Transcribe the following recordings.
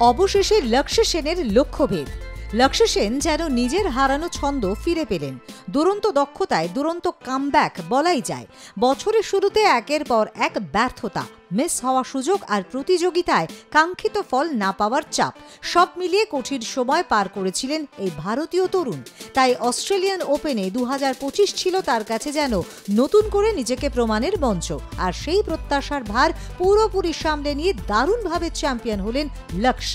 অবশেষে লক্ষ্য সেনের লক্ষ্যভেদ। লক্ষ্য সেন যেন নিজের হারানো ছন্দ ফিরে পেলেন। দুরন্ত দক্ষতায় দুরন্ত কামব্যাক বলাই যায়। বছরের শুরুতে একের পর এক ব্যর্থতা, মিস হওয়া সুযোগ আর প্রতিযোগিতায় কাঙ্ক্ষিত ফল না পাওয়ার চাপ, সব মিলিয়ে কঠিন সময় পার করেছিলেন এই ভারতীয় তরুণ। তাই অস্ট্রেলিয়ান ওপেনে 2025 ছিল তার কাছে যেন নতুন করে নিজেকে প্রমাণের মঞ্চ। আর সেই প্রত্যাশার ভার পুরোপুরি সামলে নিয়ে দারুণভাবে চ্যাম্পিয়ন হলেন লক্ষ্য।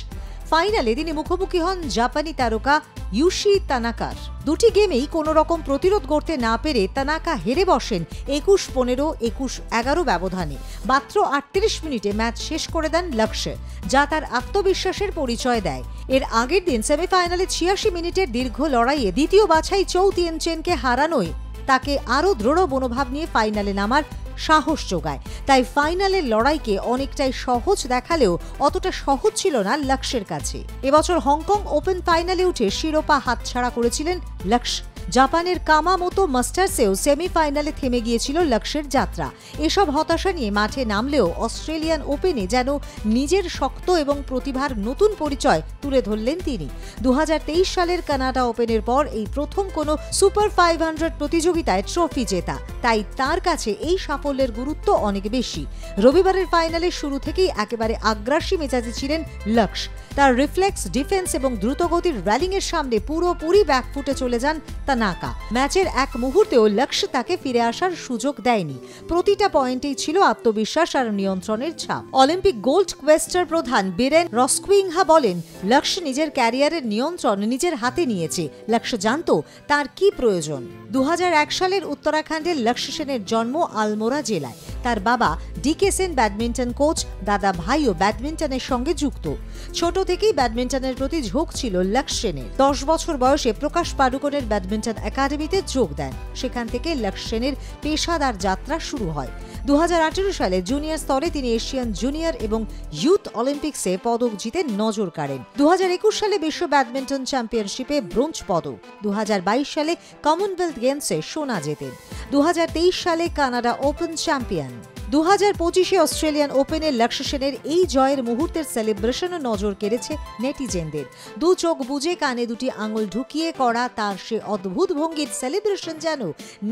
ফাইনালে তিনি মুখোমুখি হন জাপানি তারকা ইউশি তানাকার। দুটি গেমেই কোনো রকম প্রতিরোধ করতে না পেরে তানাকা হেরে বসেন 21-15, 21-11 ব্যবধানে। মাত্র 38 মিনিটে ম্যাচ শেষ করে দেন লক্ষ্য, যা তার আত্মবিশ্বাসের পরিচয় দেয়। এর আগের দিন সেমিফাইনালে 86 মিনিটের দীর্ঘ লড়াইয়ে দ্বিতীয় বাছাই চৌ তিয়ানচেনকে হারানোয় তাকে আরও দৃঢ় মনোভাব নিয়ে ফাইনালে নামার সাহস যোগায়। তাই ফাইনালের লড়াইকে অনেকটাই সহজ দেখালেও অতটা সহজ ছিল না লক্ষ্যের কাছে। এবছর হংকং ওপেন ফাইনালে উঠে শিরোপা হাতছাড়া করেছিলেন লক্ষ্য। জাপানের কামামোতো মাস্টার্সেও সেমিফাইনালে থেমে গিয়েছিল লক্ষ্যের যাত্রা। এসব হতাশা নিয়ে মাঠে নামলেও অস্ট্রেলিয়ান ওপেনে যেন নিজের শক্ত এবং প্রতিভার নতুন পরিচয় তুলে ধরলেন তিনি। 2023 সালের কানাডা ওপেনের পর এই প্রথম কোনো সুপার 500 প্রতিযোগিতায় ট্রফি জেতা, তাই তার কাছে এই সাফল্যের গুরুত্ব অনেক বেশি। রবিবারের ফাইনালের শুরু থেকেই একেবারে আগ্রাসী মেজাজে ছিলেন লক্ষ্য। তার রিফ্লেক্স, ডিফেন্স এবং দ্রুতগতির র্যালিংয়ের সামনে পুরোপুরি ব্যাকফুটে চলে যান তানাকা। ম্যাচের এক মুহূর্তেও লক্ষ্য তাকে ফিরে আসার সুযোগ দেয়নি। প্রতিটা পয়েন্টেই ছিল আত্মবিশ্বাস আর নিয়ন্ত্রণের ছাপ। অলিম্পিক গোল্ড কোয়েস্টার প্রধান বিরেন রস্কুইংহা বলেন, লক্ষ্য নিজের ক্যারিয়ারের নিয়ন্ত্রণ নিজের হাতে নিয়েছে। লক্ষ্য জানত তার কি প্রয়োজন। 2001 সালের উত্তরাখণ্ডের লক্ষ্য সেনের জন্ম আলমোড়া জেলায়। তার বাবা ডিকে সেন ব্যাডমিন্টন কোচ, দাদা ভাইও ব্যাডমিন্টনের সঙ্গে যুক্ত। ছোট থেকেই ব্যাডমিন্টনের প্রতি ঝোঁক ছিল লক্ষ্য সেনের। 10 বছর বয়সে প্রকাশ পাডুকোনের ব্যাডমিন্টন একাডেমিতে যোগ দেন। সেখান থেকে লক্ষ্য সেনের পেশাদার যাত্রা শুরু হয়। 2018 সালে জুনিয়র স্তরে তিনি এশিয়ান জুনিয়র এবং ইউথ অলিম্পিক্সে পদক জিতে নজর কাড়েন। 2021 সালে বিশ্ব ব্যাডমিন্টন চ্যাম্পিয়নশিপে ব্রোঞ্জ পদক। 2022 সালে কমনওয়েলথ গেমসে সোনা জেতেন। 2023 সালে কানাডা ওপেন চ্যাম্পিয়ন। 2025-এ অস্ট্রেলিয়ান ওপেনে লক্ষ্য সেনের এই জয়ের মুহূর্তের সেলিব্রেশনও নজর কেড়েছে নেটিজেনদের। দু চোখ বুজে কানে দুটি আঙুল ঢুকিয়ে করা তার সে অদ্ভুত ভঙ্গির সেলিব্রেশন যেন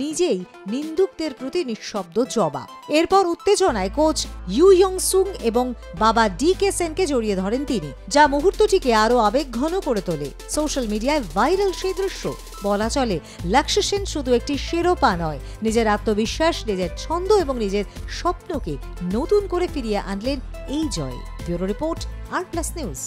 নিজেই নিন্দুকদের প্রতি নিঃশব্দ জবাব। এরপর উত্তেজনায় কোচ ইউ ইয়ং সুং এবং বাবা ডিকে সেনকে জড়িয়ে ধরেন তিনি, যা মুহূর্তটিকে আরও আবেগঘন করে তোলে। সোশ্যাল মিডিয়ায় ভাইরাল সেই দৃশ্য। বলা চলে, লক্ষ্য সেন শুধু একটি শিরোপা নয়, নিজের আত্মবিশ্বাস, নিজের ছন্দ এবং নিজের স্বপ্নকে নতুন করে ফিরিয়ে আনলেন এই জয়ে। ব্যুরো রিপোর্ট, আর প্লাস নিউজ।